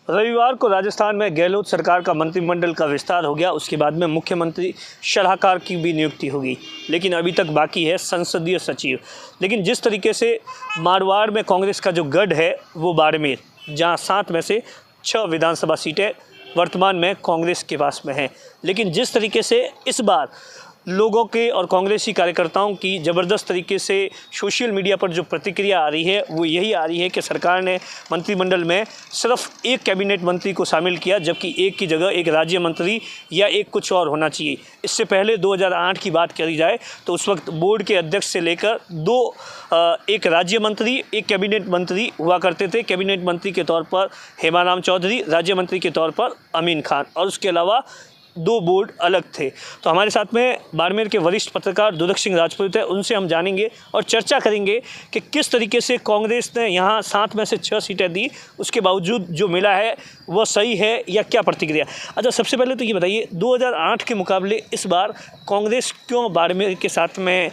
रविवार को राजस्थान में गहलोत सरकार का मंत्रिमंडल का विस्तार हो गया। उसके बाद में मुख्यमंत्री सलाहकार की भी नियुक्ति होगी, लेकिन अभी तक बाकी है संसदीय सचिव। लेकिन जिस तरीके से मारवाड़ में कांग्रेस का जो गढ़ है वो बाड़मेर, जहां 7 में से 6 विधानसभा सीटें वर्तमान में कांग्रेस के पास में हैं, लेकिन जिस तरीके से इस बार लोगों के और कांग्रेसी कार्यकर्ताओं की ज़बरदस्त तरीके से सोशल मीडिया पर जो प्रतिक्रिया आ रही है वो यही आ रही है कि सरकार ने मंत्रिमंडल में सिर्फ एक कैबिनेट मंत्री को शामिल किया, जबकि एक की जगह एक राज्य मंत्री या एक कुछ और होना चाहिए। इससे पहले 2008 की बात करी जाए तो उस वक्त बोर्ड के अध्यक्ष से लेकर एक राज्य मंत्री, एक कैबिनेट मंत्री हुआ करते थे। कैबिनेट मंत्री के तौर पर हेमाराम चौधरी, राज्य मंत्री के तौर पर अमीन खान, और उसके अलावा 2 बोर्ड अलग थे। तो हमारे साथ में बाड़मेर के वरिष्ठ पत्रकार दुर्लभ सिंह राजपूत है, उनसे हम जानेंगे और चर्चा करेंगे कि किस तरीके से कांग्रेस ने यहाँ 7 में से 6 सीटें दी, उसके बावजूद जो मिला है वह सही है या क्या प्रतिक्रिया। अच्छा, सबसे पहले तो ये बताइए 2008 के मुकाबले इस बार कांग्रेस क्यों बाड़मेर के साथ में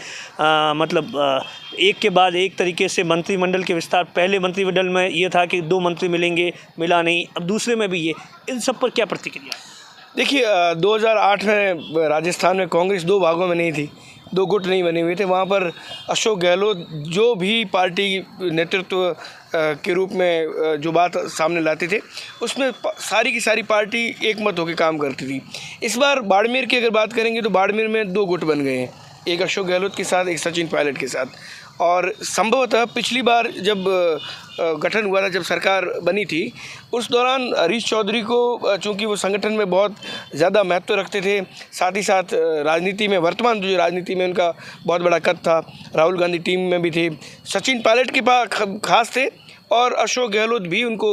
एक के बाद एक तरीके से मंत्रिमंडल के विस्तार, पहले मंत्रिमंडल में ये था कि 2 मंत्री मिलेंगे, मिला नहीं, अब दूसरे में भी ये, इन सब पर क्या प्रतिक्रिया है? देखिए 2008 में राजस्थान में कांग्रेस 2 भागों में नहीं थी, 2 गुट नहीं बने हुए थे। वहाँ पर अशोक गहलोत जो भी पार्टी नेतृत्व के रूप में जो बात सामने लाते थे उसमें सारी की सारी पार्टी एक मत होकर काम करती थी। इस बार बाड़मेर की अगर बात करेंगे तो बाड़मेर में 2 गुट बन गए हैं, एक अशोक गहलोत के साथ, एक सचिन पायलट के साथ। और संभवतः पिछली बार जब गठन हुआ था, जब सरकार बनी थी, उस दौरान हरीश चौधरी को, चूँकि वो संगठन में बहुत ज़्यादा महत्व रखते थे, साथ ही साथ राजनीति में, वर्तमान जो राजनीति में उनका बहुत बड़ा कद था, राहुल गांधी टीम में भी थे, सचिन पायलट के पास खास थे, और अशोक गहलोत भी उनको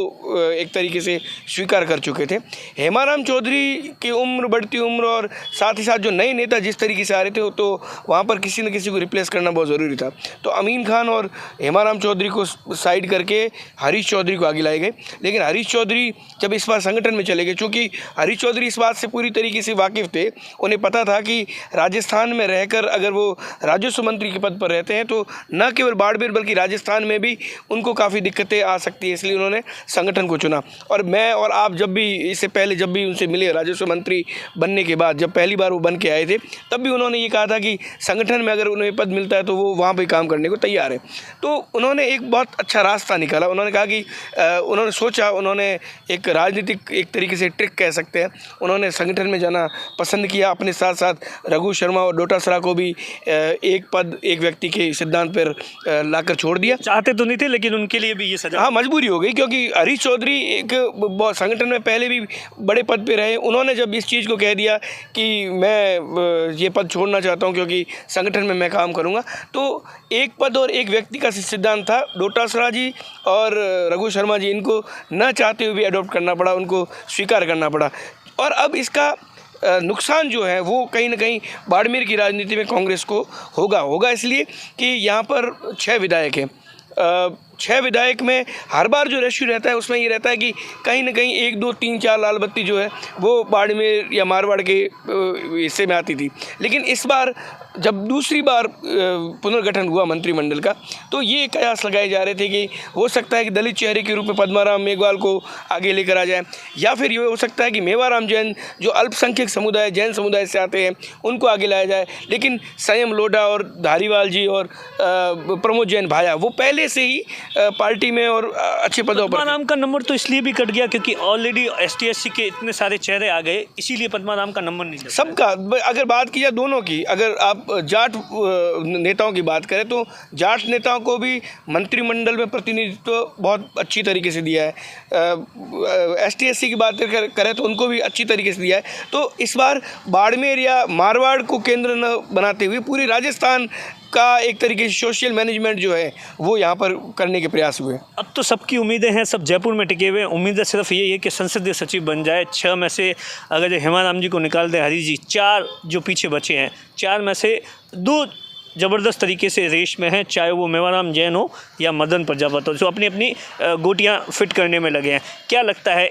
एक तरीके से स्वीकार कर चुके थे। हेमाराम चौधरी की उम्र, बढ़ती उम्र, और साथ ही साथ जो नए नेता जिस तरीके से आ रहे थे, तो वहाँ पर किसी न किसी को रिप्लेस करना बहुत ज़रूरी था। तो अमीन खान और हेमाराम चौधरी को साइड करके हरीश चौधरी को आगे लाए गए। लेकिन हरीश चौधरी जब इस बार संगठन में चले गए, चूँकि हरीश चौधरी इस बात से पूरी तरीके से वाकिफ़ थे, उन्हें पता था कि राजस्थान में रहकर अगर वो राजस्व मंत्री के पद पर रहते हैं तो न केवल बाड़मेर बल्कि राजस्थान में भी उनको काफ़ी दिक्कतें आ सकती है, इसलिए उन्होंने संगठन को चुना। और मैं और आप जब भी, इससे पहले जब भी उनसे मिले राजस्व मंत्री बनने के बाद, जब पहली बार वो बन के आए थे, तब भी उन्होंने ये कहा था कि संगठन में अगर उन्हें पद मिलता है तो वो वहाँ पे काम करने को तैयार है। तो उन्होंने एक बहुत अच्छा रास्ता निकाला। उन्होंने कहा कि उन्होंने सोचा, उन्होंने एक राजनीतिक एक तरीके से ट्रिक कह सकते हैं, उन्होंने संगठन में जाना पसंद किया। अपने साथ साथ रघु शर्मा और डोटासरा को भी एक पद, एक व्यक्ति के सिद्धांत पर लाकर छोड़ दिया। चाहते तो नहीं थे, लेकिन उनके लिए भी ये सजा, हाँ, मजबूरी हो गई, क्योंकि हरीश चौधरी एक संगठन में पहले भी बड़े पद पे रहे। उन्होंने जब इस चीज़ को कह दिया कि मैं ये पद छोड़ना चाहता हूँ क्योंकि संगठन में मैं काम करूँगा, तो एक पद और एक व्यक्ति का सिद्धांत था। डोटासरा जी और रघु शर्मा जी, इनको न चाहते हुए भी अडॉप्ट करना पड़ा, उनको स्वीकार करना पड़ा। और अब इसका नुकसान जो है वो कहीं ना कहीं बाड़मेर की राजनीति में कांग्रेस को होगा इसलिए कि यहाँ पर 6 विधायक हैं। 6 विधायक में हर बार जो रेशियो रहता है उसमें ये रहता है कि कहीं ना कहीं 1, 2, 3, 4 लाल बत्ती जो है वो बाड़मेर या मारवाड़ के हिस्से में आती थी। लेकिन इस बार जब दूसरी बार पुनर्गठन हुआ मंत्रिमंडल का, तो ये कयास लगाए जा रहे थे कि हो सकता है कि दलित चेहरे के रूप में पद्माराम मेघवाल को आगे लेकर आ जाए, या फिर ये हो सकता है कि मेवाराम जैन जो अल्पसंख्यक समुदाय, जैन समुदाय से आते हैं, उनको आगे लाया जाए। लेकिन संयम लोढ़ा और धारीवाल जी और प्रमोद जैन भाया वो पहले से ही पार्टी में और अच्छे पदों पर। पद्माराम का नंबर तो इसलिए भी कट गया क्योंकि ऑलरेडी ST/SC के इतने सारे चेहरे आ गए, इसीलिए पद्माराम का नंबर नहीं लगा। सबका अगर बात की जाए दोनों की, अगर आप जाट नेताओं की बात करें तो जाट नेताओं को भी मंत्रिमंडल में प्रतिनिधित्व बहुत अच्छी तरीके से दिया है। ST/SC की बात करें तो उनको भी अच्छी तरीके से दिया है। तो इस बार बाड़मेर या मारवाड़ को केंद्र न बनाते हुए पूरी राजस्थान का एक तरीके से सोशल मैनेजमेंट जो है वो यहाँ पर करने के प्रयास हुए। अब तो सबकी उम्मीदें हैं, सब जयपुर में टिके हुए हैं। उम्मीदें सिर्फ यही है कि संसदीय सचिव बन जाए। 6 में से अगर जो हेमाराम जी को निकाल दें, हरीश जी, 4 जो पीछे बचे हैं, 4 में से 2 ज़बरदस्त तरीके से रेस में हैं, चाहे वो मेवाराम जैन हो या मदन प्रजापत हो, जो अपनी अपनी गोटियाँ फिट करने में लगे हैं। क्या लगता है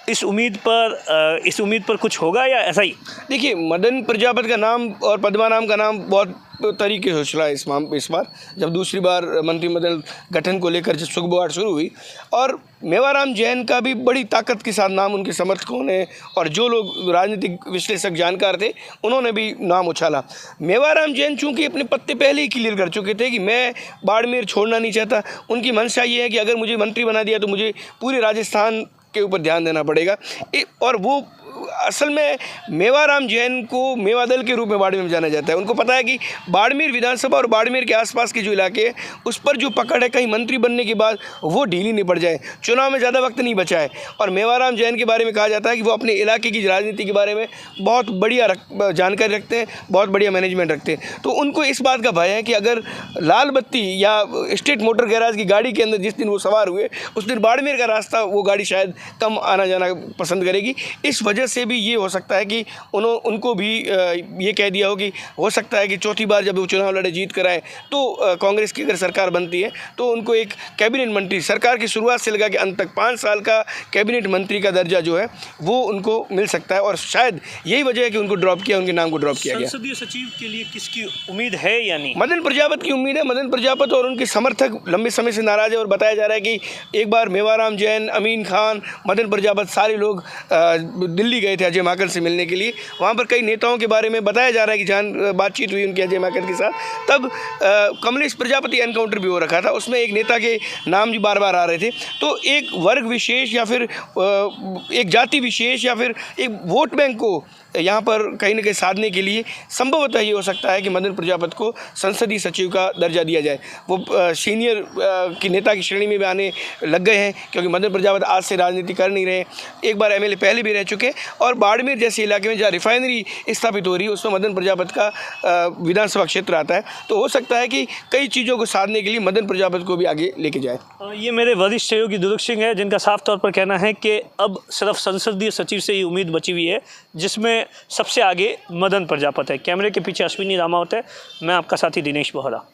इस उम्मीद पर कुछ होगा या ऐसा ही? देखिए, मदन प्रजापत का नाम और पद्माराम का नाम बहुत तरीके से उछला इस बार जब दूसरी बार मंत्रिमंडल गठन को लेकर जब सुगबुगाहट शुरू हुई। और मेवाराम जैन का भी बड़ी ताकत के साथ नाम उनके समर्थकों ने और जो लोग राजनीतिक विश्लेषक जानकार थे उन्होंने भी नाम उछाला। मेवाराम जैन चूँकि अपने पत्ते पहले ही क्लियर कर चुके थे कि मैं बाड़मेर छोड़ना नहीं चाहता। उनकी मंशा ये है कि अगर मुझे मंत्री बना दिया तो मुझे पूरे राजस्थान के ऊपर ध्यान देना पड़ेगा। और वो असल में मेवाराम जैन को मेवा दल के रूप में बाड़मेर में जाना जाता है। उनको पता है कि बाड़मेर विधानसभा और बाड़मेर के आसपास के जो इलाके हैं उस पर जो पकड़ है कहीं मंत्री बनने के बाद वो ढीली नहीं पड़ जाए, चुनाव में ज़्यादा वक्त नहीं बचा है। और मेवाराम जैन के बारे में कहा जाता है कि वो अपने इलाके की राजनीति के बारे में बहुत बढ़िया जानकारी रखते हैं, बहुत बढ़िया मैनेजमेंट रखते हैं। तो उनको इस बात का भय है कि अगर लाल बत्ती या स्टेट मोटर गैराज की गाड़ी के अंदर जिस दिन वो सवार हुए उस दिन बाड़मेर का रास्ता वो गाड़ी शायद कम आना जाना पसंद करेगी। इस वजह से भी ये हो सकता है कि उनको भी ये कह दिया हो कि हो सकता है कि चौथी बार जब वो चुनाव लड़े जीत कर आए तो कांग्रेस की अगर सरकार बनती है तो उनको एक कैबिनेट मंत्री सरकार की शुरुआत से लगा के अंत तक 5 साल का कैबिनेट मंत्री का दर्जा जो है वो उनको मिल सकता है। और शायद यही वजह है कि उनको ड्रॉप किया, उनके नाम को ड्रॉप किया गया। संसदीय सचिव के लिए किसकी उम्मीद है या नहीं? मदन प्रजापत की उम्मीद है। मदन प्रजापत और उनके समर्थक लंबे समय से नाराज है और बताया जा रहा है कि एक बार मेवाराम जैन, अमीन खान, मदन प्रजापत सारे लोग दिल्ली गए थे अजय माकन से मिलने के लिए। वहाँ पर कई नेताओं के बारे में बताया जा रहा है कि बातचीत हुई उनकी अजय माकन के साथ। तब कमलेश प्रजापति एनकाउंटर भी हो रखा था, उसमें एक नेता के नाम भी बार बार आ रहे थे। तो एक वर्ग विशेष या फिर एक जाति विशेष या फिर एक वोट बैंक को यहाँ पर कहीं ना कहीं साधने के लिए संभवतः ये हो सकता है कि मदन प्रजापत को संसदीय सचिव का दर्जा दिया जाए। वो सीनियर की नेता की श्रेणी में भी आने लग गए हैं क्योंकि मदन प्रजापत आज से राजनीति कर नहीं रहे, एक बार एमएलए पहले भी रह चुके। और बाड़मेर जैसे इलाके में जहाँ रिफाइनरी स्थापित हो रही है उसमें मदन प्रजापत का विधानसभा क्षेत्र आता है। तो हो सकता है कि कई चीज़ों को साधने के लिए मदन प्रजापत को भी आगे लेके जाए। ये मेरे वरिष्ठ सहयोगी दुर्ग सिंह है जिनका साफ तौर पर कहना है कि अब सिर्फ संसदीय सचिव से ही उम्मीद बची हुई है जिसमें सबसे आगे मदन प्रजापत है। कैमरे के पीछे अश्विनी रामावत है, मैं आपका साथी दिनेश बोहरा।